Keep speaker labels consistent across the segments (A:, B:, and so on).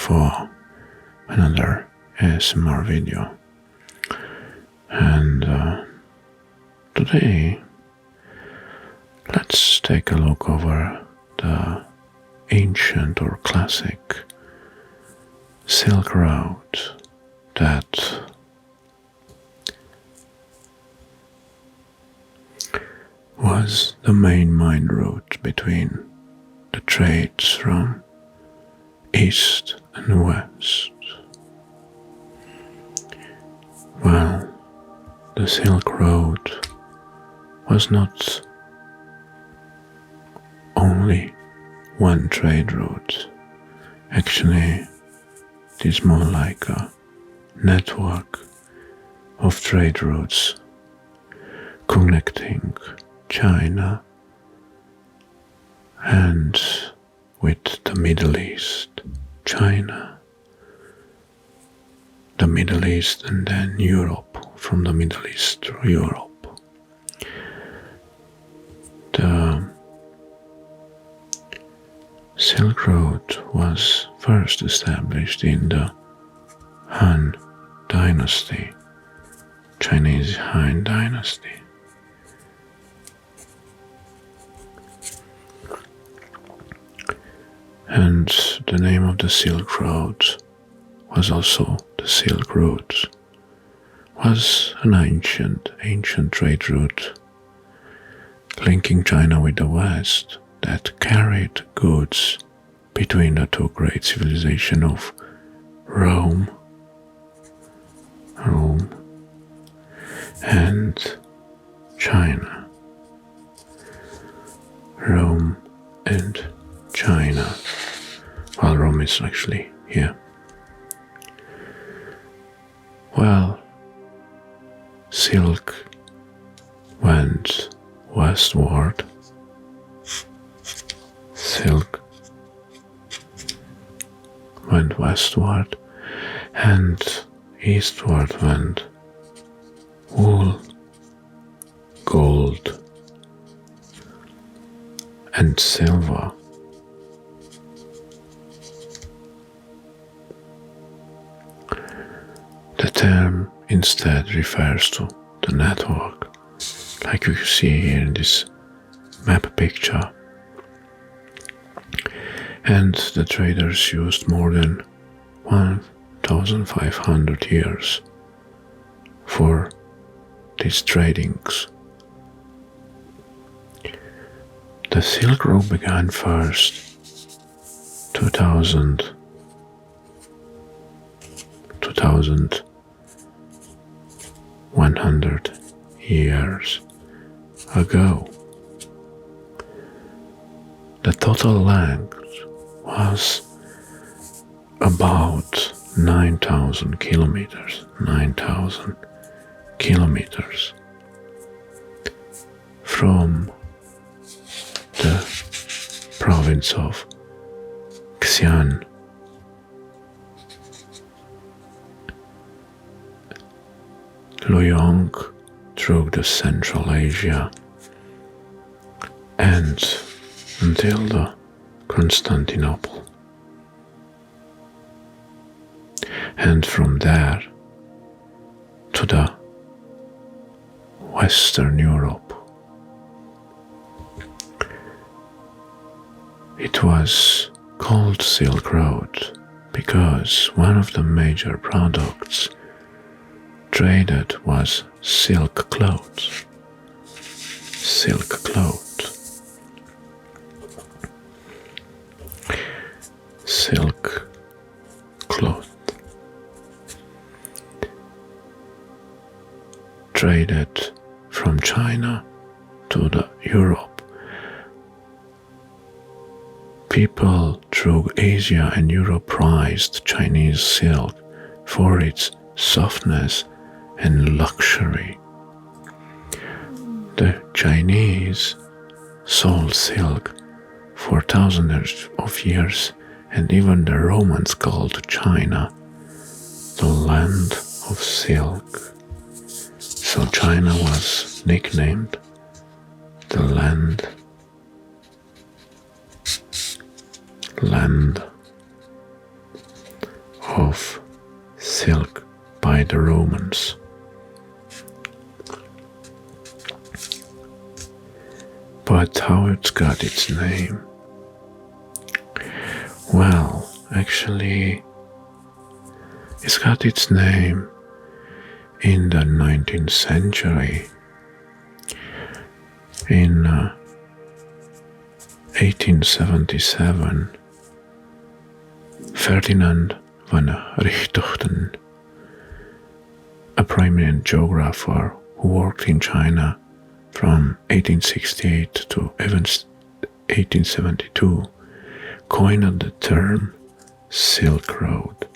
A: for another ASMR video. And today, let's take a look over the ancient or classic Silk Road that was the main mine route between the trades from east and west. Well, the Silk Road was not only one trade route. Actually, it is more like a network of trade routes connecting China and with the Middle East, China, the Middle East, and then Europe, from the Middle East to Europe. The Silk Road was first established in the Han Dynasty, Chinese Han Dynasty. And the name of the Silk Road was also the Silk Route. Was an ancient trade route linking China with the West that carried goods between the two great civilizations of Rome and China. Rome and China. Well, Rome is actually here. Well, silk went westward. Silk went westward, and eastward went wool, gold, and silver. The term instead refers to the network, like you see here in this map picture. And the traders used more than 1,500 years for these tradings. The Silk Road began first 2,100 years ago. The total length was about 9,000 kilometers. 9,000 kilometers from the province of Xi'an Luoyang through the Central Asia and until the Constantinople, and from there to the Western Europe. It was called Silk Road because one of the major products traded was silk clothes. Silk cloth. Silk cloth. Traded from China to the Europe. People through Asia and Europe prized Chinese silk for its softness and luxury. The Chinese sold silk for thousands of years, and even the Romans called China the land of silk. So China was nicknamed the land of silk by the Romans. But how it got its name? Well, actually, it's got its name in the 19th century. In 1877, Ferdinand van Richthofen, a prominent geographer who worked in China from 1868 to 1872, coined the term Silk Road.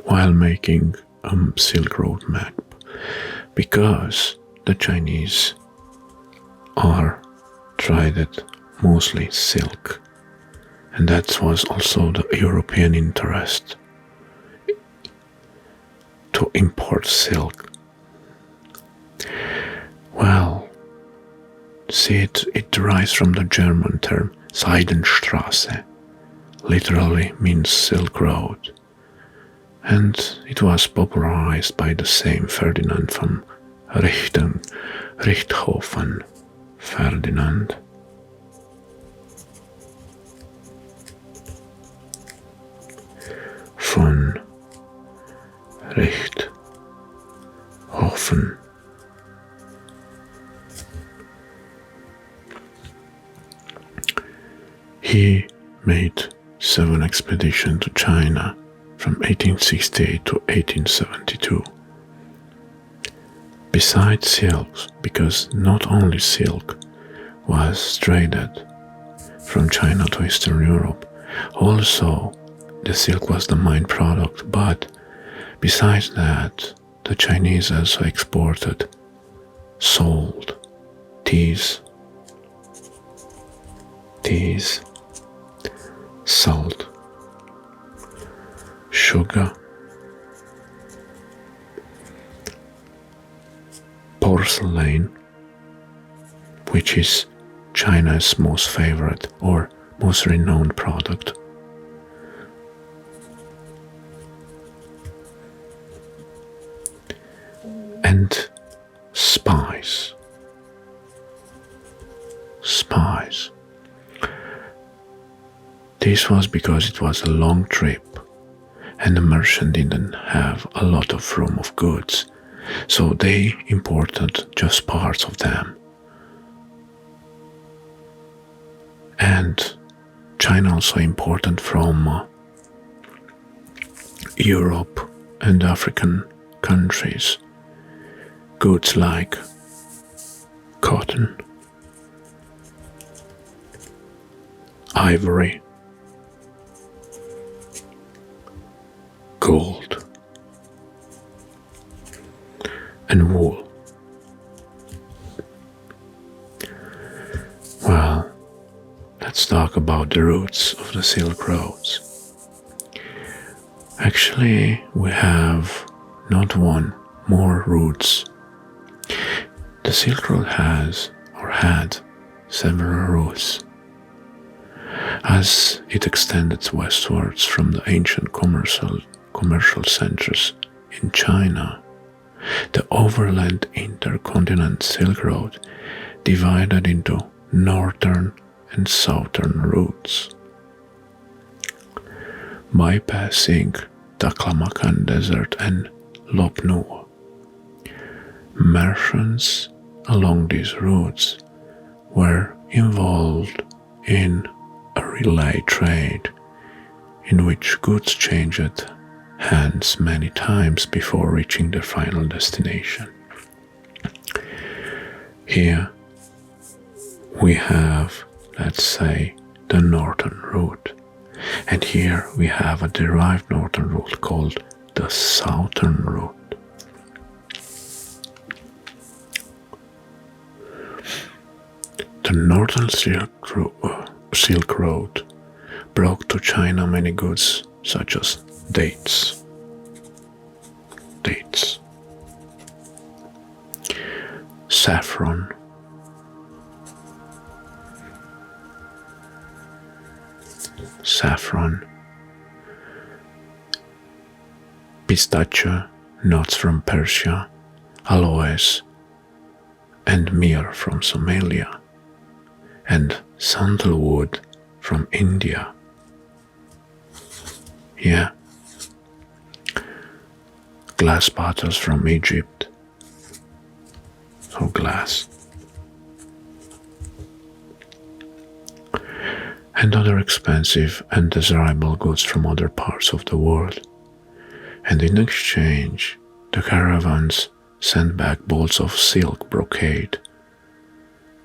A: While making a Silk Road map, because the Chinese are traded mostly silk, and that was also the European interest to import silk. Well, see, it derives from the German term Seidenstraße, literally means Silk Road, and it was popularized by the same Ferdinand von Richthofen. Ferdinand. Von Richthofen. He made 7 expeditions to China from 1868 to 1872. Besides silks, because not only silk was traded from China to Eastern Europe, also the silk was the main product, but besides that, the Chinese also exported salt, teas, salt, sugar, porcelain, which is China's most favorite or most renowned product, and spice. This was because it was a long trip and the merchant didn't have a lot of room of goods, so they imported just parts of them. And China also imported from Europe and African countries goods like cotton, ivory, gold, and wool. Well, let's talk about the routes of the Silk Roads. Actually, we have not one, more routes. The Silk Road has, or had, several routes, as it extended westwards from the ancient commercial centers in China. The Overland Intercontinental Silk Road divided into northern and southern routes. Bypassing Taklamakan Desert and Lop Nua, merchants along these routes were involved in a relay trade in which goods changed hands many times before reaching their final destination. Here we have, let's say, the northern route, and here we have a derived northern route called the southern route. The northern Silk Road brought to China many goods such as dates, saffron, saffron, pistachio nuts from Persia, aloes and myrrh from Somalia, and sandalwood from India. Yeah. Glass bottles from Egypt. So glass. And other expensive and desirable goods from other parts of the world. And in exchange, the caravans sent back bolts of silk brocade,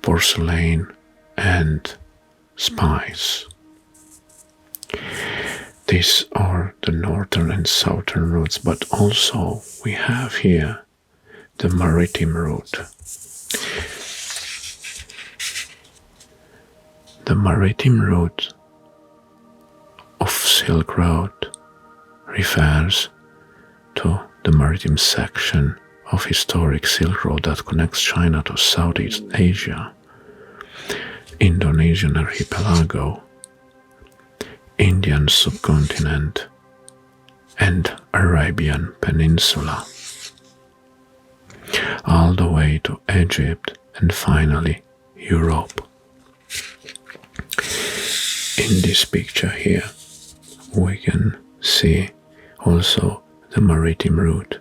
A: porcelain, and spice. These are the northern and southern routes, but also we have here the maritime route. The maritime route of Silk Road refers to the maritime section of historic Silk Road that connects China to Southeast Asia, Indonesian archipelago, Indian subcontinent, and Arabian Peninsula, all the way to Egypt and finally Europe. In this picture here, we can see also the maritime route.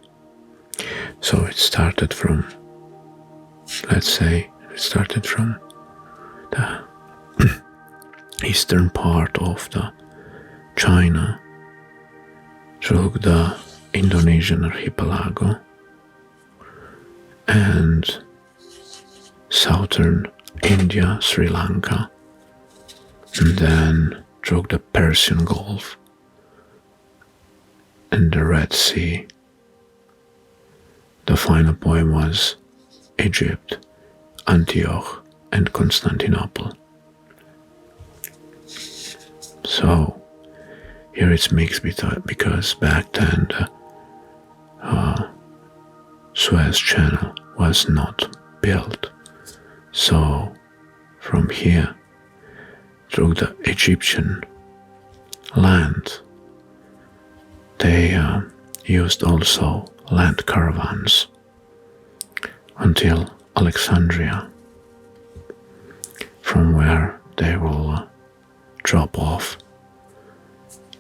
A: So it started from, let's say, the eastern part of the China through the Indonesian archipelago and southern India, Sri Lanka, and then through the Persian Gulf and the Red Sea. The final point was Egypt, Antioch, and Constantinople. So here it's mixed because back then the Suez Channel was not built. So from here through the Egyptian land, they used also land caravans until Alexandria, from where they will drop off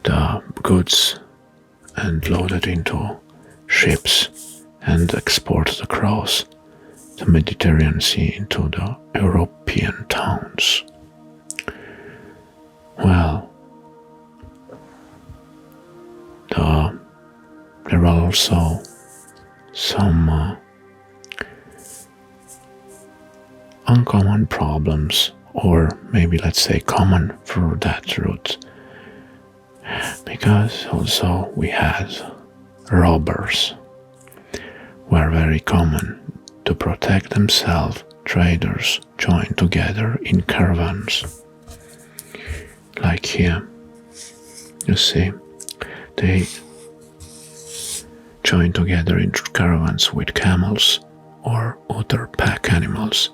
A: the goods and load it into ships and export it across the Mediterranean Sea into the European towns. Well, there were also some uncommon problems, or maybe let's say common for that route, because also we had robbers were very common. To protect themselves, traders joined together in caravans. Like here, you see, they joined together in caravans with camels or other pack animals,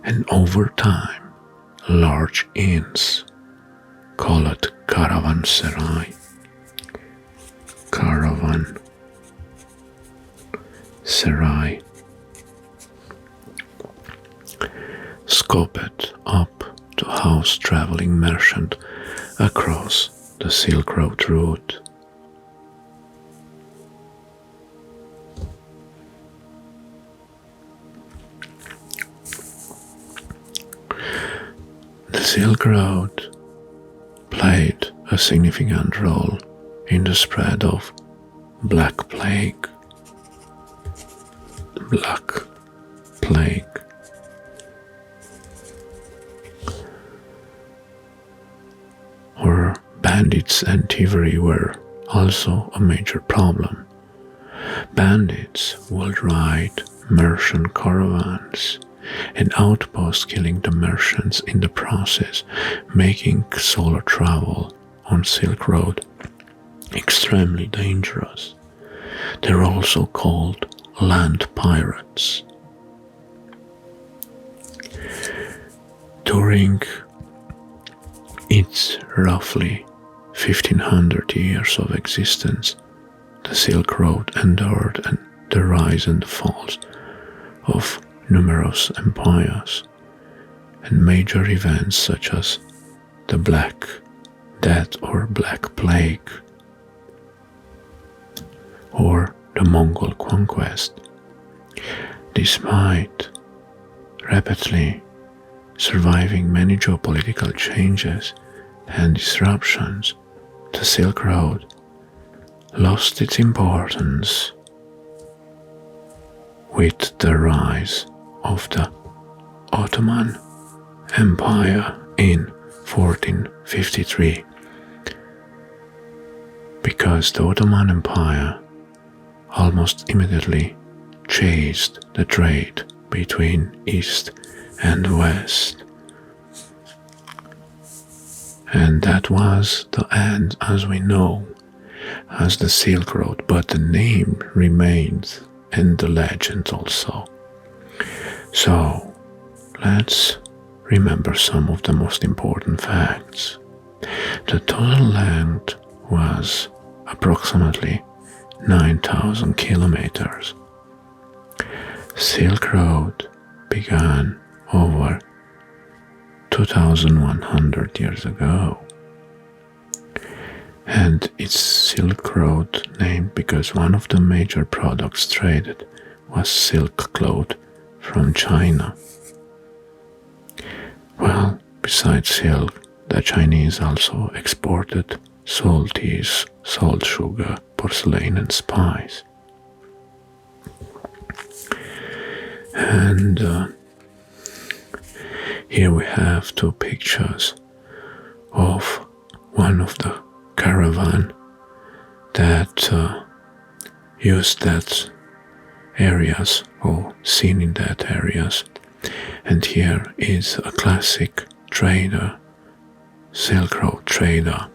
A: and over time, large inns, called caravanserai, scoped up to house traveling merchant across the Silk Road route. The Silk Road played a significant role in the spread of Black Plague, or bandits and thievery were also a major problem. Bandits would ride merchant caravans and outposts, killing the merchants in the process, making solo travel on Silk Road extremely dangerous. They're also called land pirates. During It's roughly 1500 years of existence. The Silk Road endured and the rise and the falls of numerous empires and major events such as the Black Death or Black Plague or the Mongol conquest. Despite rapidly surviving many geopolitical changes and disruptions, the Silk Road lost its importance with the rise of the Ottoman Empire in 1453, because the Ottoman Empire almost immediately changed the trade between East and West. And that was the end, as we know, as the Silk Road, but the name remains and the legend also. So, let's remember some of the most important facts. The total length was approximately 9,000 kilometers. Silk Road began over 2,100 years ago, and it's Silk Road named because one of the major products traded was silk cloth from China. Well, besides silk, the Chinese also exported salties, salt, sugar, porcelain and spice. And here we have two pictures of one of the caravan that used that areas or seen in that areas. And here is a classic trader, Silk Road trader.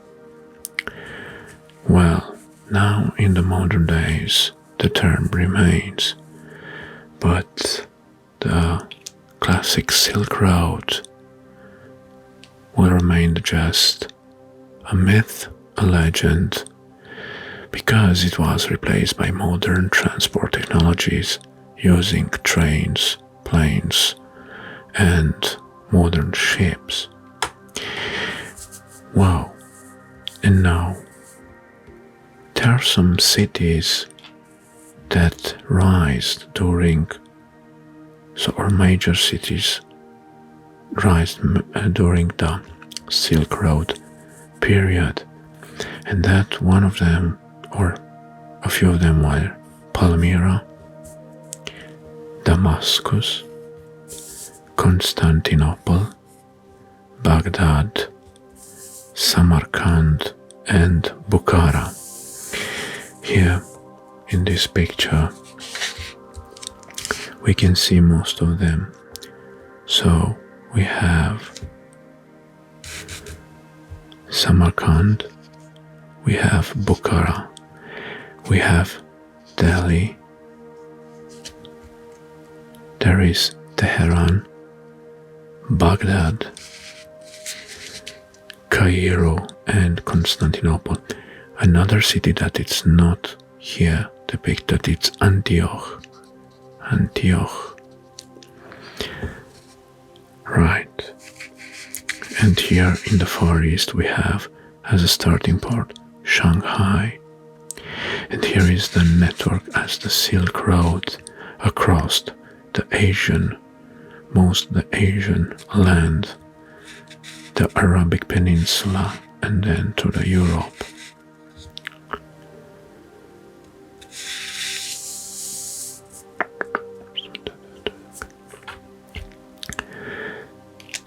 A: Well, now in the modern days the term remains, but the classic Silk Road will remain just a myth, a legend, because it was replaced by modern transport technologies using trains, planes, and modern ships. Wow. And now there are some cities that rise during, or major cities rise during the Silk Road period, and that one of them, or a few of them, were Palmyra, Damascus, Constantinople, Baghdad, Samarkand, and Bukhara. Here in this picture we can see most of them. So we have Samarkand, we have Bukhara, we have Delhi, there is Tehran, Baghdad, Cairo, and Constantinople. Another city that it's not here depicted, it's Antioch. Right. And here in the Far East we have, as a starting port, Shanghai. And here is the network as the Silk Road across the Asian land, the Arabic Peninsula, and then to the Europe.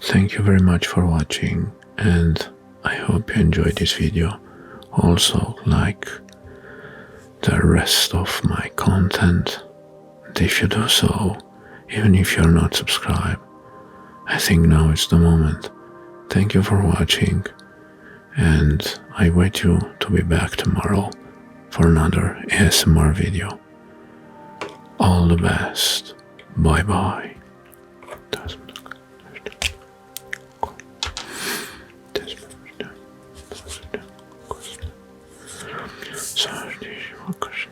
A: Thank you very much for watching, and I hope you enjoyed this video. Also, like the rest of my content, and if you do so, even if you're not subscribed, I think now is the moment. Thank you for watching, and I wait you to be back tomorrow for another ASMR video. All the best. Bye bye. Co dziś w okresie?